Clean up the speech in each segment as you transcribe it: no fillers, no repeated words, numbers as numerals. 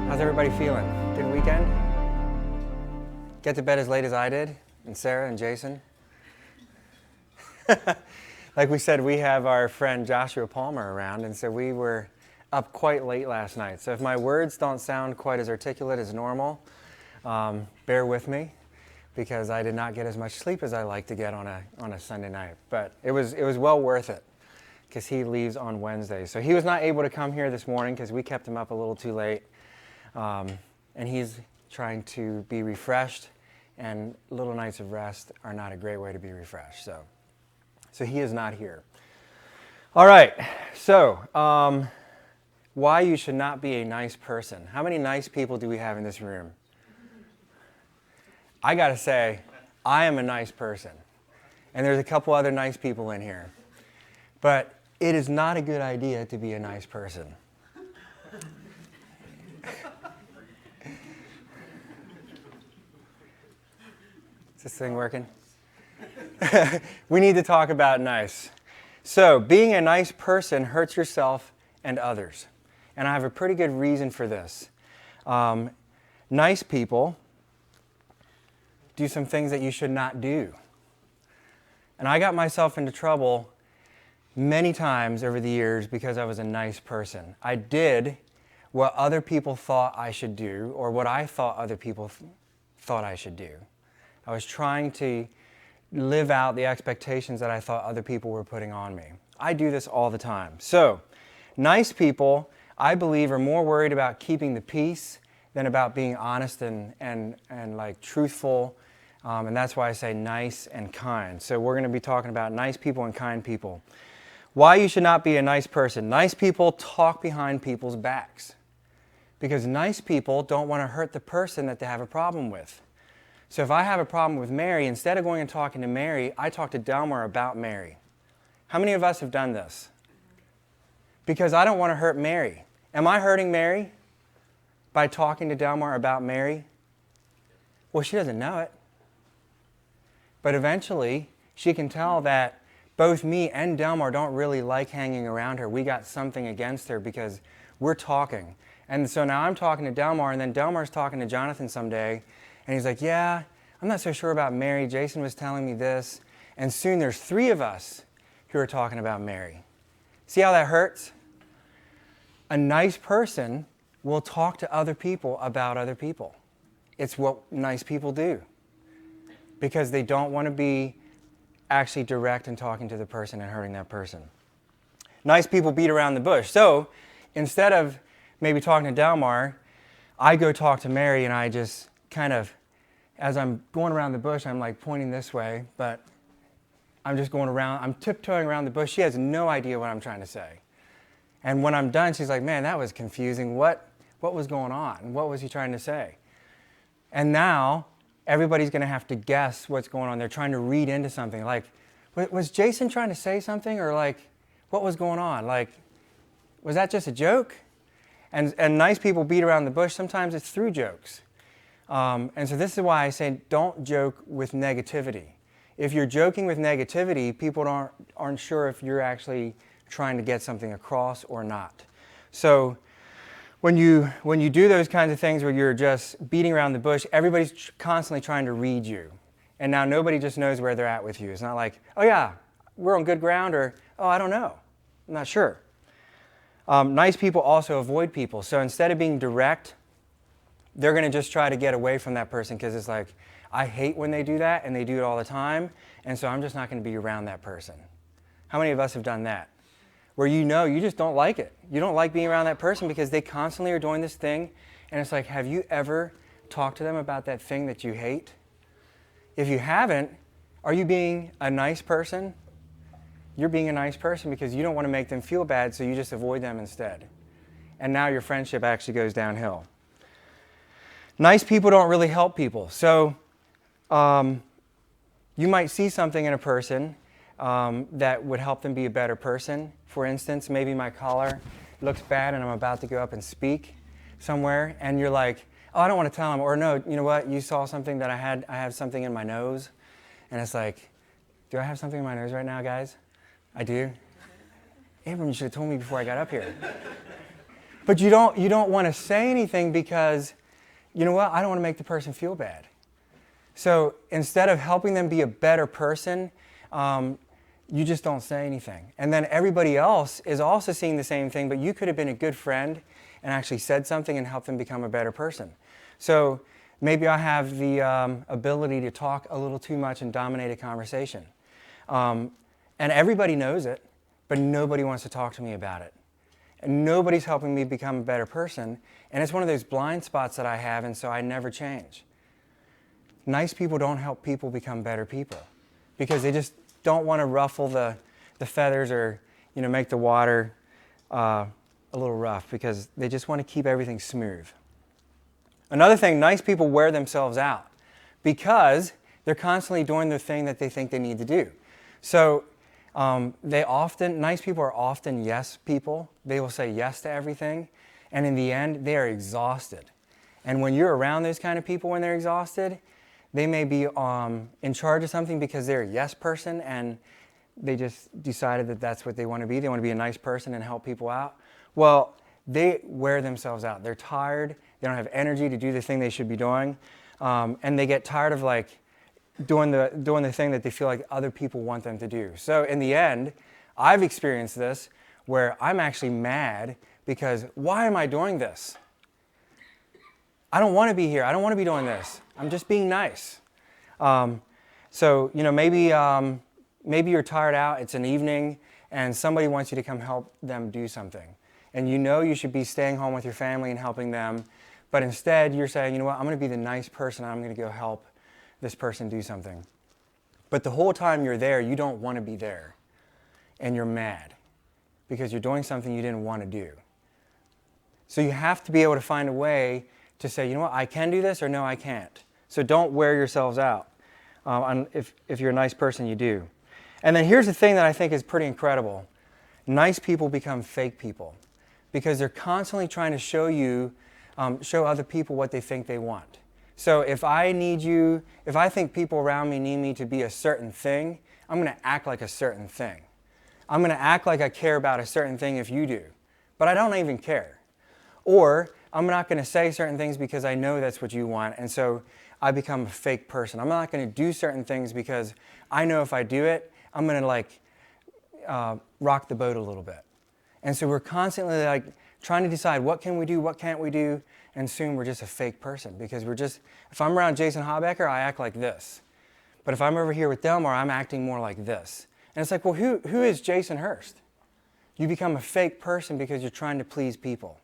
How's everybody feeling? Good weekend? Get to bed as late as I did, and Sarah and Jason? Like we said, we have our friend Joshua Palmer around, and so we were up quite late last night. So if my words don't sound quite as articulate as normal, bear with me, because I did not get as much sleep as I like to get on a Sunday night. But it was well worth it, because he leaves on Wednesday. So he was not able to come here this morning because we kept him up a little too late. And he's trying to be refreshed, and little nights of rest are not a great way to be refreshed. So he is not here. All right, so why you should not be a nice person. How many nice people do we have in this room? I got to say, I am a nice person, and there's a couple other nice people in here. But it is not a good idea to be a nice person. Is this thing working? We need to talk about nice. So, being a nice person hurts yourself and others. And I have a pretty good reason for this. Nice people do some things that you should not do. And I got myself into trouble many times over the years because I was a nice person. I did what other people thought I should do, or what I thought other people thought I should do. I was trying to live out the expectations that I thought other people were putting on me. I do this all the time. So, nice people, I believe, are more worried about keeping the peace than about being honest and like truthful. And that's why I say nice and kind. So we're going to be talking about nice people and kind people. Why you should not be a nice person. Nice people talk behind people's backs, because nice people don't want to hurt the person that they have a problem with. So if I have a problem with Mary, instead of going and talking to Mary, I talk to Delmar about Mary. How many of us have done this? Because I don't want to hurt Mary. Am I hurting Mary by talking to Delmar about Mary? Well, she doesn't know it. But eventually, she can tell that both me and Delmar don't really like hanging around her. We got something against her because we're talking. And so now I'm talking to Delmar, and then Delmar's talking to Jonathan someday, and he's like, yeah, I'm not so sure about Mary. Jason was telling me this. And soon there's 3 of us who are talking about Mary. See how that hurts? A nice person will talk to other people about other people. It's what nice people do, because they don't want to be actually direct in talking to the person and hurting that person. Nice people beat around the bush. So instead of maybe talking to Delmar, I go talk to Mary, and I just kind of, as I'm going around the bush, I'm like pointing this way, but I'm just going around, I'm tiptoeing around the bush. She has no idea what I'm trying to say. And when I'm done, she's like, man, that was confusing. What was going on? What was he trying to say? And now everybody's going to have to guess what's going on. They're trying to read into something. Like, was Jason trying to say something? Or like, what was going on? Like, was that just a joke? And nice people beat around the bush. Sometimes it's through jokes. And so this is why I say don't joke with negativity. If you're joking with negativity, people aren't sure if you're actually trying to get something across or not. So when you do those kinds of things where you're just beating around the bush, everybody's constantly trying to read you. And now nobody just knows where they're at with you. It's not like, oh yeah, we're on good ground, or, oh, I don't know, I'm not sure. Nice people also avoid people. So instead of being direct, they're going to just try to get away from that person, because it's like, I hate when they do that, and they do it all the time, and so I'm just not going to be around that person. How many of us have done that? Where you know you just don't like it. You don't like being around that person because they constantly are doing this thing, and it's like, have you ever talked to them about that thing that you hate? If you haven't, are you being a nice person? You're being a nice person because you don't want to make them feel bad, so you just avoid them instead. And now your friendship actually goes downhill. Nice people don't really help people. So you might see something in a person that would help them be a better person. For instance, maybe my collar looks bad and I'm about to go up and speak somewhere, and you're like, oh, I don't want to tell them. Or no, you know what, you saw something that I have something in my nose. And it's like, do I have something in my nose right now, guys? I do? Abram, you should have told me before I got up here. But you don't want to say anything because, you know what, I don't want to make the person feel bad. So instead of helping them be a better person, you just don't say anything. And then everybody else is also seeing the same thing, but you could have been a good friend and actually said something and helped them become a better person. So maybe I have the ability to talk a little too much and dominate a conversation. And everybody knows it, but nobody wants to talk to me about it. And nobody's helping me become a better person. And it's one of those blind spots that I have, and so I never change. Nice people don't help people become better people because they just don't want to ruffle the feathers or make the water a little rough because they just want to keep everything smooth. Another thing, nice people wear themselves out because they're constantly doing the thing that they think they need to do. So nice people are often yes people. They will say yes to everything, and in the end, they are exhausted. And when you're around those kind of people when they're exhausted, they may be in charge of something because they're a yes person and they just decided that that's what they want to be. They want to be a nice person and help people out. Well, they wear themselves out. They're tired. They don't have energy to do the thing they should be doing. And they get tired of doing the thing that they feel like other people want them to do. So in the end, I've experienced this where I'm actually mad because why am I doing this? I don't want to be here. I don't want to be doing this. I'm just being nice. So maybe you're tired out. It's an evening, and somebody wants you to come help them do something. And you should be staying home with your family and helping them, but instead you're saying, you know what, I'm going to be the nice person. I'm going to go help this person do something. But the whole time you're there, you don't want to be there, and you're mad because you're doing something you didn't want to do. So you have to be able to find a way to say, you know what, I can do this, or no, I can't. So don't wear yourselves out. If you're a nice person, you do. And then here's the thing that I think is pretty incredible. Nice people become fake people because they're constantly trying to show other people what they think they want. So if I think people around me need me to be a certain thing, I'm going to act like a certain thing. I'm going to act like I care about a certain thing if you do, but I don't even care. Or I'm not going to say certain things because I know that's what you want, and so I become a fake person. I'm not going to do certain things because I know if I do it, I'm going to rock the boat a little bit. And so we're constantly trying to decide what can we do, what can't we do, and soon we're just a fake person because if I'm around Jason Habecker, I act like this. But if I'm over here with Delmar, I'm acting more like this. And it's like, well, who is Jason Hurst? You become a fake person because you're trying to please people.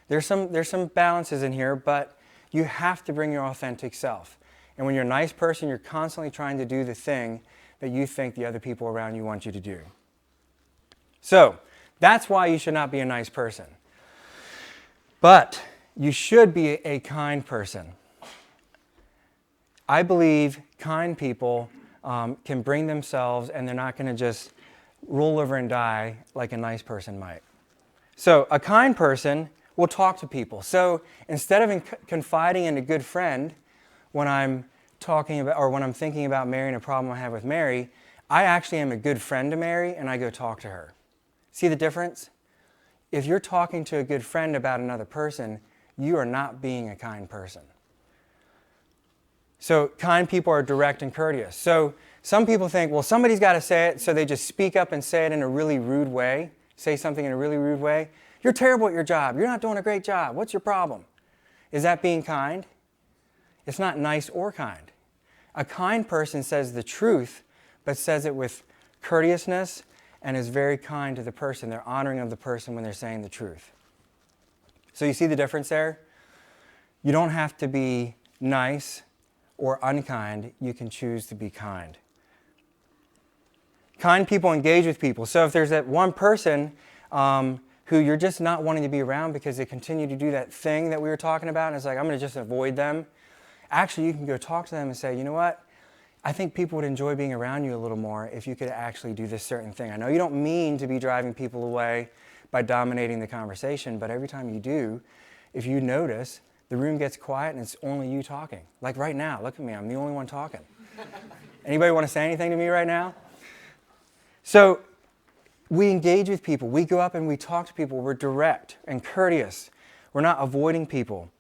There's some balances in here, but you have to bring your authentic self. And when you're a nice person, you're constantly trying to do the thing that you think the other people around you want you to do. So that's why you should not be a nice person. But you should be a kind person. I believe kind people can bring themselves, and they're not going to just roll over and die like a nice person might. So a kind person will talk to people. So instead of confiding in a good friend when I'm talking about, or when I'm thinking about Mary and a problem I have with Mary, I actually am a good friend to Mary and I go talk to her. See the difference? If you're talking to a good friend about another person, you are not being a kind person. So kind people are direct and courteous. So some people think, well, somebody's got to say it, so they just speak up and say it in a really rude way, say something in a really rude way. You're terrible at your job. You're not doing a great job. What's your problem? Is that being kind? It's not nice or kind. A kind person says the truth, but says it with courteousness and is very kind to the person. They're honoring of the person when they're saying the truth. So you see the difference there? You don't have to be nice or unkind. You can choose to be kind. Kind people engage with people. So if there's that one person who you're just not wanting to be around because they continue to do that thing that we were talking about, and it's like, I'm going to just avoid them. Actually, you can go talk to them and say, you know what? I think people would enjoy being around you a little more if you could actually do this certain thing. I know you don't mean to be driving people away by dominating the conversation, but every time you do, if you notice, the room gets quiet and it's only you talking. Like right now, look at me, I'm the only one talking. Anybody want to say anything to me right now? So we engage with people. We go up and we talk to people. We're direct and courteous. We're not avoiding people.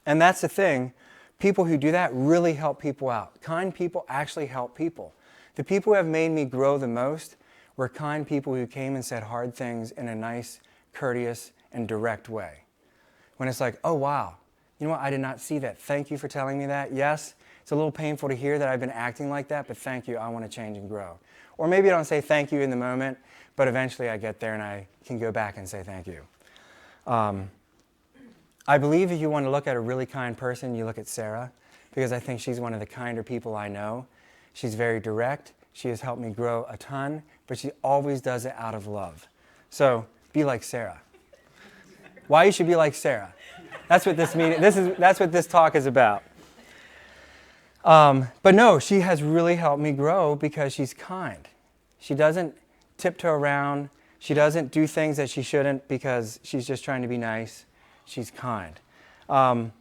And that's the thing. People who do that really help people out. Kind people actually help people. The people who have made me grow the most were kind people who came and said hard things in a nice, courteous, and direct way. When it's like, oh, wow, you know what? I did not see that. Thank you for telling me that. Yes, it's a little painful to hear that I've been acting like that, but thank you. I want to change and grow. Or maybe I don't say thank you in the moment, but eventually I get there and I can go back and say thank you. I believe if you want to look at a really kind person, you look at Sarah, because I think she's one of the kinder people I know. She's very direct. She has helped me grow a ton, but she always does it out of love. So be like Sarah. Why you should be like Sarah? That's what that's what this talk is about. But no, she has really helped me grow because she's kind. She doesn't tiptoe around. She doesn't do things that she shouldn't because she's just trying to be nice. She's kind. And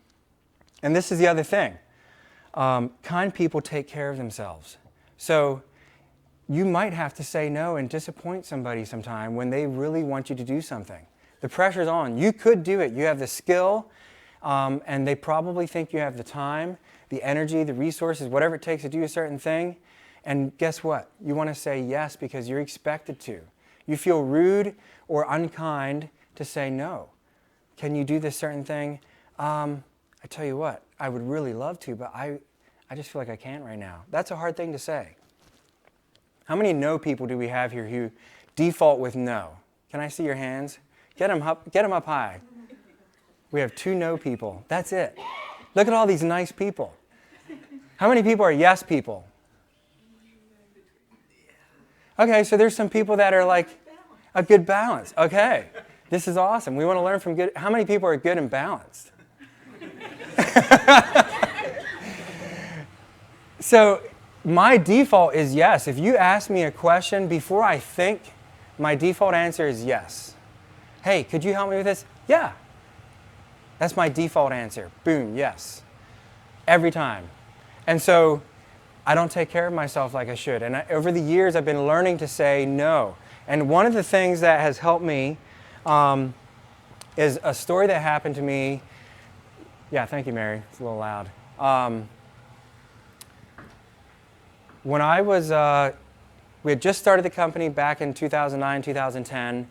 this is the other thing. Kind people take care of themselves. So you might have to say no and disappoint somebody sometime when they really want you to do something. The pressure's on. You could do it. You have the skill, and they probably think you have the time, the energy, the resources, whatever it takes to do a certain thing. And guess what? You want to say yes because you're expected to. You feel rude or unkind to say no. Can you do this certain thing? I tell you what, I would really love to, but I just feel like I can't right now. That's a hard thing to say. How many no people do we have here who default with no? Can I see your hands? Get them up high. We have 2 no people. That's it. Look at all these nice people. How many people are yes people? Okay, so there's some people that are like a good balance. Okay, this is awesome. We want to learn from good. How many people are good and balanced? So my default is yes. If you ask me a question before I think, my default answer is yes. Hey, could you help me with this? Yeah. That's my default answer. Boom, yes. Every time. And so I don't take care of myself like I should. And over the years, I've been learning to say no. And one of the things that has helped me is a story that happened to me. Yeah, thank you, Mary. It's a little loud. When I was, we had just started the company back in 2009, 2010.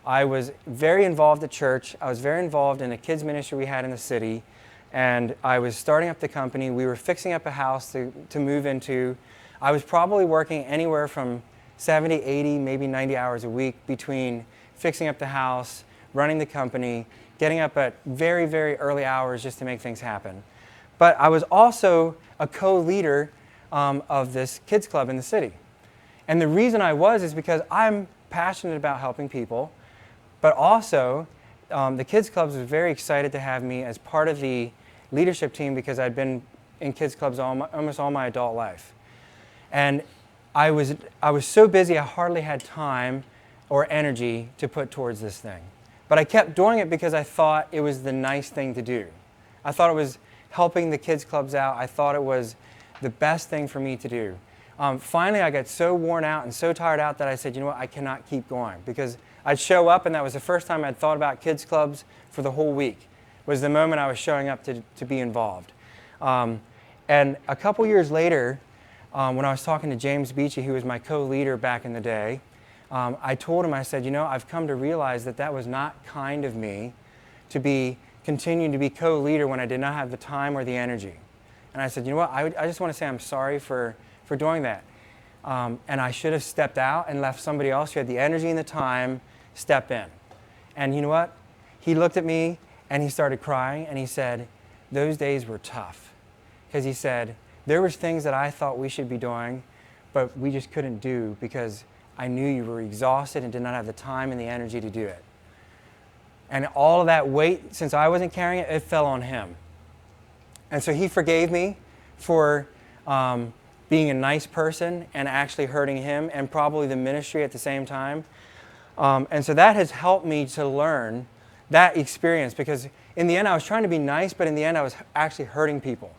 I was very involved at church. I was very involved in a kids ministry we had in the city. And I was starting up the company. We were fixing up a house to move into. I was probably working anywhere from 70, 80, maybe 90 hours a week between fixing up the house, running the company, getting up at very, very early hours just to make things happen. But I was also a co-leader of this kids club in the city. And the reason I was is because I'm passionate about helping people, but also the kids clubs was very excited to have me as part of the leadership team because I'd been in kids clubs almost all my adult life. And I was so busy I hardly had time or energy to put towards this thing. But I kept doing it because I thought it was the nice thing to do. I thought it was helping the kids clubs out. I thought it was the best thing for me to do. Finally, I got so worn out and so tired out that I said, you know what, I cannot keep going. Because I'd show up, and that was the first time I'd thought about kids clubs for the whole week, was the moment I was showing up to be involved. And a couple years later, when I was talking to James Beachy, who was my co-leader back in the day, I told him, I said, you know, I've come to realize that that was not kind of me to be continuing to be co-leader when I did not have the time or the energy. And I said, you know what, I just want to say I'm sorry for doing that. And I should have stepped out and left somebody else who had the energy and the time step in. And you know what? He looked at me and he started crying and he said, those days were tough. Because he said, there was things that I thought we should be doing, but we just couldn't do because I knew you were exhausted and did not have the time and the energy to do it. And all of that weight, since I wasn't carrying it, it fell on him. And so he forgave me for being a nice person and actually hurting him and probably the ministry at the same time. And so that has helped me to learn that experience because in the end I was trying to be nice, but in the end I was actually hurting people.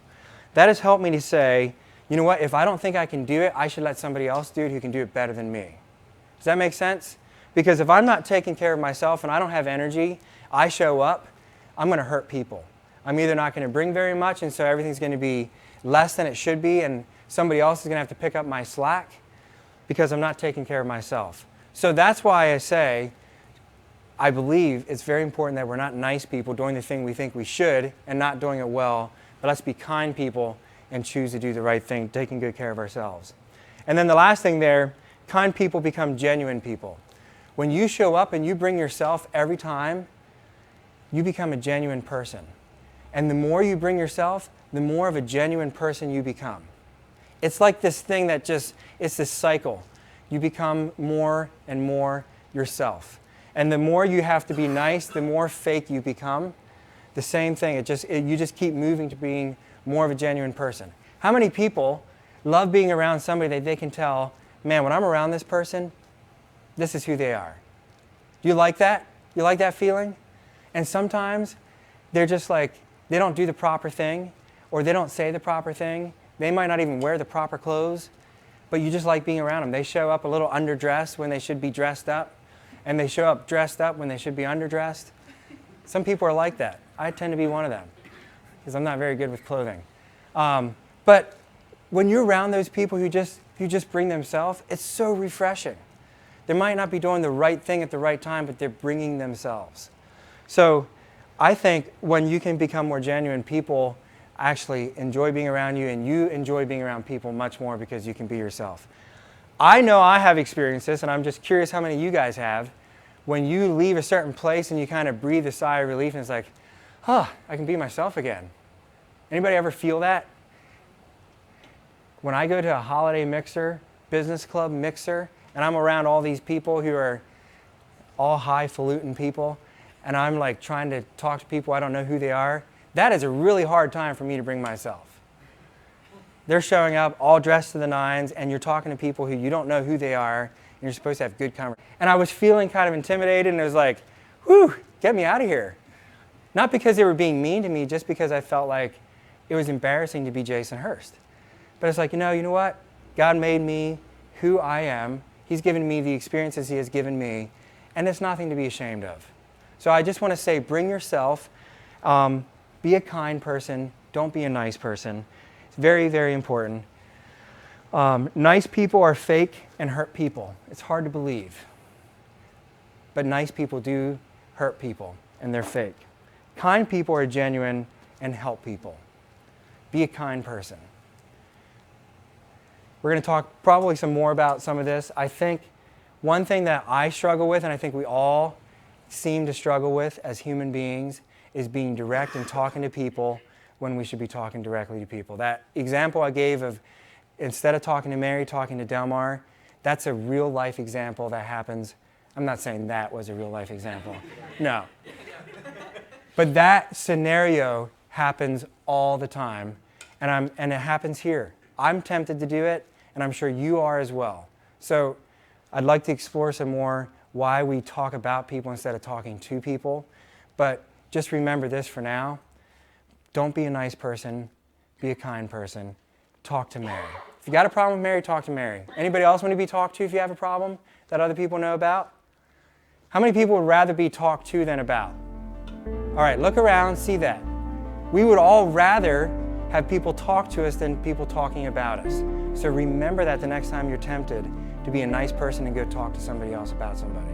That has helped me to say, you know what, if I don't think I can do it, I should let somebody else do it who can do it better than me. Does that make sense? Because if I'm not taking care of myself and I don't have energy, I show up, I'm going to hurt people. I'm either not going to bring very much, and so everything's going to be less than it should be, and somebody else is going to have to pick up my slack because I'm not taking care of myself. So that's why I say, I believe it's very important that we're not nice people doing the thing we think we should and not doing it well, but let's be kind people and choose to do the right thing, taking good care of ourselves. And then the last thing there, kind people become genuine people. When you show up and you bring yourself every time, you become a genuine person. And the more you bring yourself, the more of a genuine person you become. It's like this thing that just, it's this cycle. You become more and more yourself. And the more you have to be nice, the more fake you become. The same thing, you just keep moving to being more of a genuine person. How many people love being around somebody that they can tell, man, when I'm around this person, this is who they are. Do you like that? You like that feeling? And sometimes they're just like, they don't do the proper thing, or they don't say the proper thing. They might not even wear the proper clothes, but you just like being around them. They show up a little underdressed when they should be dressed up, and they show up dressed up when they should be underdressed. Some people are like that. I tend to be one of them, because I'm not very good with clothing. But when you're around those people who just bring themselves, it's so refreshing. They might not be doing the right thing at the right time, but they're bringing themselves. So I think when you can become more genuine, people actually enjoy being around you, and you enjoy being around people much more because you can be yourself. I know I have experienced this, and I'm just curious how many of you guys have. When you leave a certain place and you kind of breathe a sigh of relief and it's like, I can be myself again. Anybody ever feel that? When I go to a holiday mixer, business club mixer, and I'm around all these people who are all highfalutin people, and I'm like trying to talk to people, I don't know who they are, that is a really hard time for me to bring myself. They're showing up all dressed to the nines, and you're talking to people who you don't know who they are, and you're supposed to have good conversation. And I was feeling kind of intimidated, and it was like, whew, get me out of here. Not because they were being mean to me, just because I felt like it was embarrassing to be Jason Hurst. But it's like, you know what? God made me who I am. He's given me the experiences He has given me, and it's nothing to be ashamed of. So I just want to say, bring yourself, be a kind person, don't be a nice person. It's very, very important. Nice people are fake and hurt people. It's hard to believe. But nice people do hurt people, and they're fake. Kind people are genuine and help people. Be a kind person. We're going to talk probably some more about some of this. I think one thing that I struggle with, and I think we all seem to struggle with as human beings, is being direct and talking to people when we should be talking directly to people. That example I gave of instead of talking to Mary, talking to Delmar, that's a real life example that happens. I'm not saying that was a real life example. No. But that scenario happens all the time, and it happens here. I'm tempted to do it, and I'm sure you are as well. So I'd like to explore some more why we talk about people instead of talking to people. But just remember this for now. Don't be a nice person. Be a kind person. Talk to Mary. If you got a problem with Mary, talk to Mary. Anybody else want to be talked to if you have a problem that other people know about? How many people would rather be talked to than about? All right, look around, see that. We would all rather have people talk to us than people talking about us. So remember that the next time you're tempted to be a nice person and go talk to somebody else about somebody.